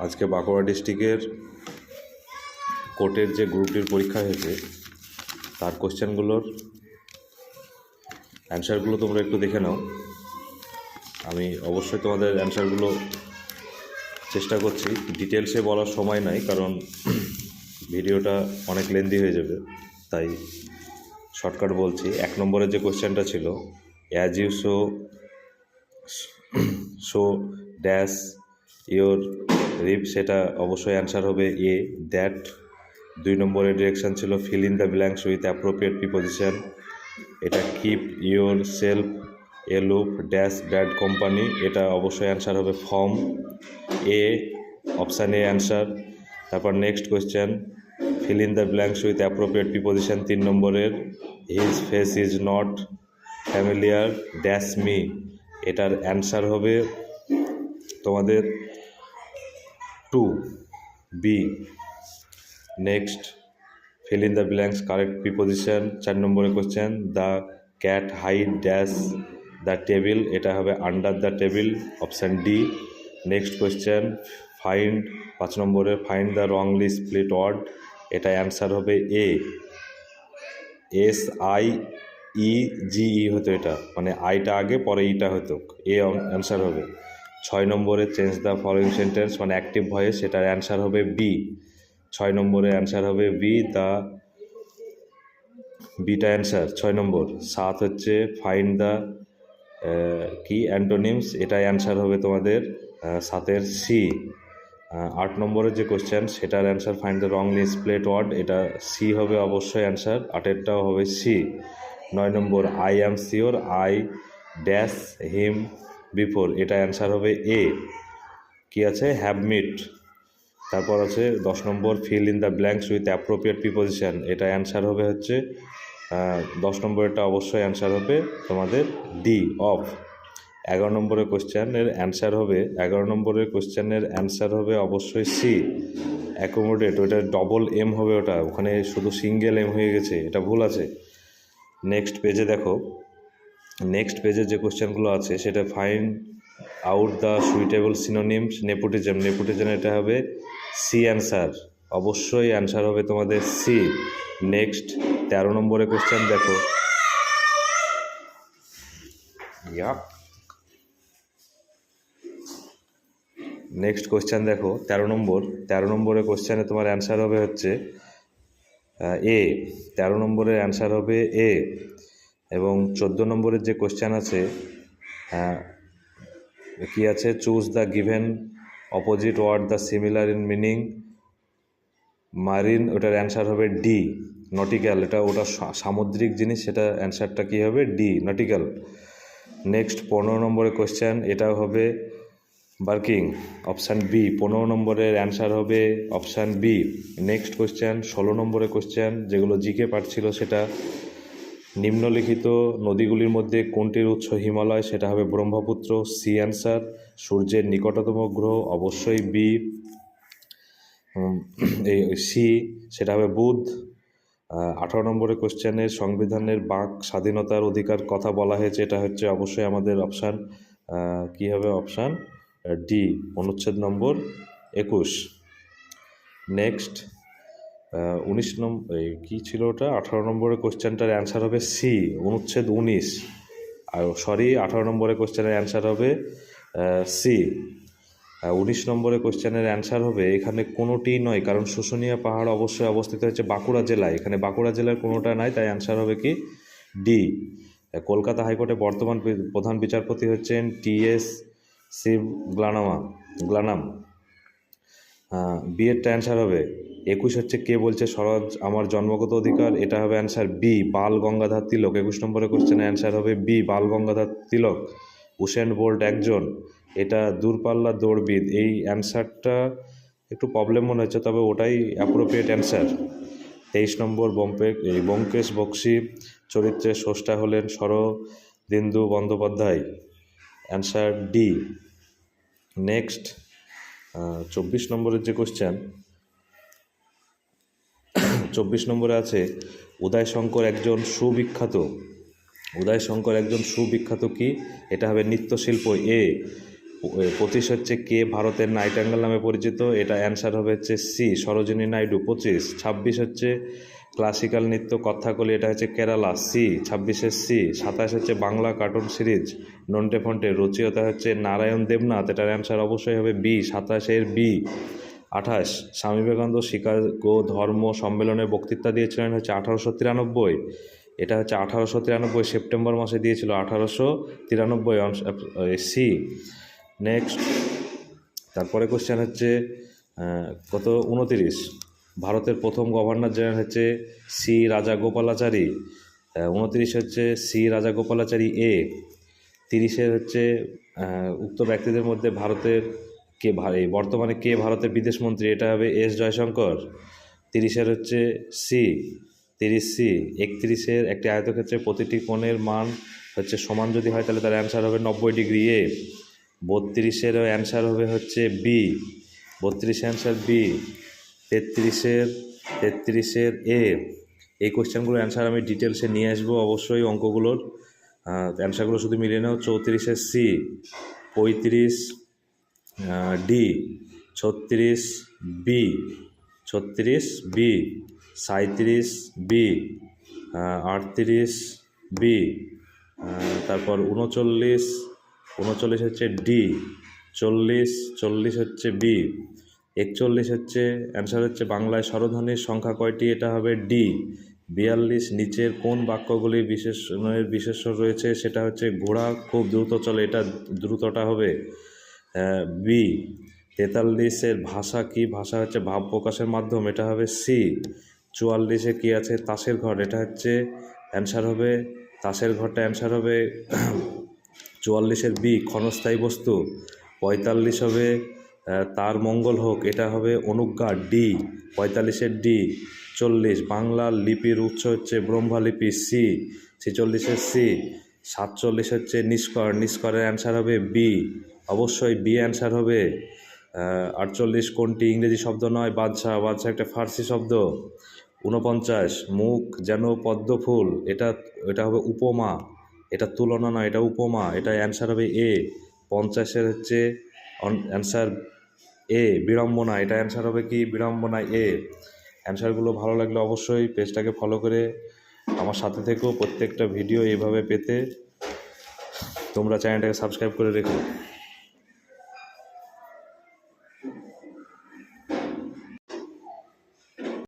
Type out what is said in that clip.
আজকে বাঁকুড়া ডিস্ট্রিক্টের কোর্টের যে গ্রুপ-ডির পরীক্ষা হয়েছে তার কোশ্চেনগুলোর অ্যান্সারগুলো তোমরা একটু দেখে নাও। আমি অবশ্যই তোমাদের অ্যান্সারগুলো চেষ্টা করছি, ডিটেলসে বলার সময় নাই, কারণ ভিডিওটা অনেক লেন্দি হয়ে যাবে, তাই শর্টকাট বলছি। 1 নম্বরের যে কোশ্চেনটা ছিল, as you sow dash your reap, সেটা অবশ্যই অ্যান্সার হবে এ, দ্যাট। 2 নম্বরের ডিরেকশান ছিল fill in the blanks with appropriate preposition, এটা keep your self aloof dash bad company, এটা অবশ্যই অ্যান্সার হবে from a, option a answer. তারপর next question, fill in the blanks with appropriate preposition 3 নম্বরের, his face is not familiar dash me, এটার answer হবে তোমাদের 2 b. Next, fill in the blanks correct preposition 4 নম্বরের question, the cat hide dash the table, এটা হবে under the table, option D. Next question, find 5 নম্বরের, find the wrongly split word, এটা answer হবে A, S I E জি ই হতো, এটা মানে আইটা আগে পরে ইটা হতো, এ অ্যান্সার হবে। 6 নম্বরে, চেঞ্জ দ্য ফলোয়িং সেন্টেন্স মানে অ্যাক্টিভ ভয়েস, এটার অ্যান্সার হবে বি, 6 নম্বরে অ্যান্সার হবে বি, দ্য বিটা অ্যান্সার 6 নম্বর। 7 হচ্ছে ফাইন্ড দ্য কি অ্যান্টোনিমস, এটা অ্যান্সার হবে তোমাদের 7-এর সি। 8 নম্বরের যে কোশ্চেন সেটার answer find the wrongly split word, এটা সি হবে অবশ্যই অ্যান্সার, 8-এরটাও হবে সি। 9 নম্বর, I am sure I dash him before, এটা অ্যান্সার হবে এ, কি আছে হ্যাভ মিট। তারপর আছে 10 নম্বর, fill in the blanks with appropriate preposition, এটা অ্যান্সার হবে হচ্ছে 10 নম্বরেরটা অবশ্যই অ্যান্সার হবে তোমাদের ডি, অফ। 11 নম্বরের কোশ্চেনের অ্যান্সার হবে 11 নম্বরের কোশ্চেনের অ্যান্সার হবে অবশ্যই সি, অ্যাকোমোডেট, ওটা ডবল এম হবে, ওটা ওখানে শুধু সিঙ্গেল এম হয়ে গেছে, এটা ভুল আছে। নেক্সট পেজে দেখো, নেক্সট পেজে যে কোশ্চেনগুলো আছে সেটা find out the suitable synonyms nepotism, nepotism এটা হবে সি অ্যান্সার, অবশ্যই অ্যান্সার হবে তোমাদের সি। নেক্সট 13 নম্বরের কোশ্চেন দেখো, নেক্সট কোশ্চেন দেখো 13 নম্বরের কোশ্চেনে তোমার অ্যান্সার হবে হচ্ছে এ, 13 নম্বরের অ্যান্সার হবে এ। এবং 14 নম্বরের যে কোশ্চেন আছে কি আছে, choose the given opposite word the similar in meaning marine, ওটার অ্যান্সার হবে ডি, নটিক্যাল, এটা ওটা সামুদ্রিক জিনিস, সেটা অ্যান্সারটা কী হবে ডি, নটিক্যাল। নেক্সট 15 নম্বরের কোশ্চেন, এটা হবে বার্কিং, অপশান বি, 15 নম্বরের অ্যান্সার হবে অপশান বি। নেক্সট কোশ্চেন 16 নম্বরের কোশ্চেন, যেগুলো জিকে পার্ট ছিল, সেটা নিম্নলিখিত নদীগুলির মধ্যে কোনটির উৎস হিমালয়, সেটা হবে ব্রহ্মপুত্র, সি অ্যান্সার। সূর্যের নিকটতম গ্রহ অবশ্যই বি, এই সি, সেটা হবে বুধ। 18 নম্বরের কোশ্চেনের সংবিধানের বাক স্বাধীনতার অধিকার কথা বলা হয়েছে, এটা হচ্ছে অবশ্যই আমাদের অপশান কী হবে, অপশান ডি, অনুচ্ছেদ নম্বর 21। নেক্সট 19 নম্বর, কী ছিল ওটা, 18 নম্বরের কোশ্চেনটার অ্যান্সার হবে সি, অনুচ্ছেদ 19, আর 18 নম্বরের কোশ্চেনের অ্যান্সার হবে সি। 19 নম্বরের কোশ্চেনের অ্যান্সার হবে, এখানে কোনোটিই নয়, কারণ শুশুনিয়া পাহাড় অবশ্যই অবস্থিত হচ্ছে বাঁকুড়া জেলায়, এখানে বাঁকুড়া জেলার কোনোটা নাই, তাই অ্যান্সার হবে কি ডি। কলকাতা হাইকোর্টে বর্তমান প্রধান বিচারপতি হচ্ছেন টি.এস. শিব গ্লানাম। বি এরটা অ্যান্সার হবে 21 হচ্ছে কে বলছে স্বরাজ আমার জন্মগত অধিকার, এটা হবে অ্যান্সার বি, বাল গঙ্গাধর তিলক। 21 নম্বরের কোশ্চেনের অ্যান্সার হবে বি, বাল গঙ্গাধর তিলক। উসেন বোল্ট একজন, এটা দূরপাল্লা দৌড়বিদ, এই অ্যান্সারটা একটু প্রবলেম মনে হচ্ছে, তবে ওটাই অ্যাপ্রোপ্রিয়েট অ্যান্সার। 23 নম্বর, ব্যোমকেশ বক্সী চরিত্রের স্রষ্টা হলেন Sharadindu Bandyopadhyay, answer D. Next 24 নম্বরের যে কোশ্চেন, 24 নম্বরে আছে উদয়শঙ্কর একজন সুবিখ্যাত কি, এটা হবে নৃত্যশিল্প এ, 25 হচ্ছে কে ভারতের নাইট অ্যাঙ্গেল নামে পরিচিত, এটা অ্যান্সার হবে হচ্ছে সি সরোজিনী নাইডু 25। 26 হচ্ছে ক্লাসিক্যাল নৃত্য কথাকলি, এটা হচ্ছে কেরালা, সি 26-এর সি। 27 হচ্ছে বাংলা কার্টুন সিরিজ নন্টে ফন্টে রচয়িতা হচ্ছে নারায়ণ দেবনাথ, এটার অ্যান্সার অবশ্যই হবে B 27-এর B. 28 Swami Vivekananda Chicago ধর্ম সম্মেলনে বক্তৃতা দিয়েছিলেন হচ্ছে 1893, এটা হচ্ছে 1893 সেপ্টেম্বর মাসে দিয়েছিল, 1893 সি। নেক্সট তারপরে কোশ্চেন হচ্ছে কত 29, ভারতের প্রথম গভর্নর জেনারেল হচ্ছে সি রাজাগোপালাচারী, 29 হচ্ছে সি রাজাগোপালাচারী এ। 30-এর হচ্ছে উক্ত ব্যক্তিদের মধ্যে ভারতের বর্তমানে কে ভারতের বিদেশমন্ত্রী, এটা হবে এস জয়শঙ্কর। 30-এর হচ্ছে সি 30 সি। 31-এর একটি আয়তক্ষেত্রে প্রতিটি কোণের মান হচ্ছে সমান যদি হয় তাহলে তার অ্যান্সার হবে 90 ডিগ্রি এ। 32-এর অ্যান্সার হবে হচ্ছে বি 32 অ্যান্সার বি। 33-এর এ। এই কোয়েশ্চেনগুলোর অ্যান্সার আমি ডিটেলসে নিয়ে আসবো অবশ্যই অঙ্কগুলোর, অ্যান্সারগুলো শুধু মিলিয়ে নাও। 34-এর c. 35 d. 36 b 36 b. 37 b. 38 b. তারপর 39 হচ্ছে ডি। 40 হচ্ছে বি। 41 হচ্ছে অ্যান্সার হচ্ছে বাংলায় স্বরধ্বনির সংখ্যা কয়টি, এটা হবে ডি। 42 নিচের কোন বাক্যগুলির বিশেষ্য রয়েছে, সেটা হচ্ছে ঘোড়া খুব দ্রুত চলে, এটা দ্রুতটা হবে বি। 43-এর ভাষা কি, ভাষা হচ্ছে ভাব প্রকাশের মাধ্যম, এটা হবে সি। 44-এ কি আছে, তাসের ঘর, এটা হচ্ছে অ্যান্সার হবে তাসের ঘরটা অ্যান্সার হবে 44-এর বি ক্ষণস্থায়ী বস্তু। 45 হবে তার মঙ্গল হোক, এটা হবে অনুজ্ঞা ডি 45-এর ডি। 40 বাংলার লিপির উৎস হচ্ছে ব্রহ্মলিপি সি 46-এর সি। 47 হচ্ছে নিষ্করের অ্যান্সার হবে বি, অবশ্যই বি অ্যান্সার হবে। 48 কোনটি ইংরেজি শব্দ নয়, বাদশাহ একটা ফার্সি শব্দ। 49 মুখ যেন পদ্ম ফুল, এটা হবে উপমা, এটা তুলনা নয়, এটা উপমা, এটা অ্যান্সার হবে এ। 50-এর হচ্ছে অ্যান্সার এ বিড়ম্বনা, এটা অ্যান্সার হবে কি বিড়ম্বনা এ। অ্যান্সারগুলো ভালো লাগলে অবশ্যই পেজটাকে ফলো করে আমার সাথে থেকেও প্রত্যেকটা ভিডিও এইভাবে পেতে তোমরা চ্যানেলটাকে সাবস্ক্রাইব করে রেখো।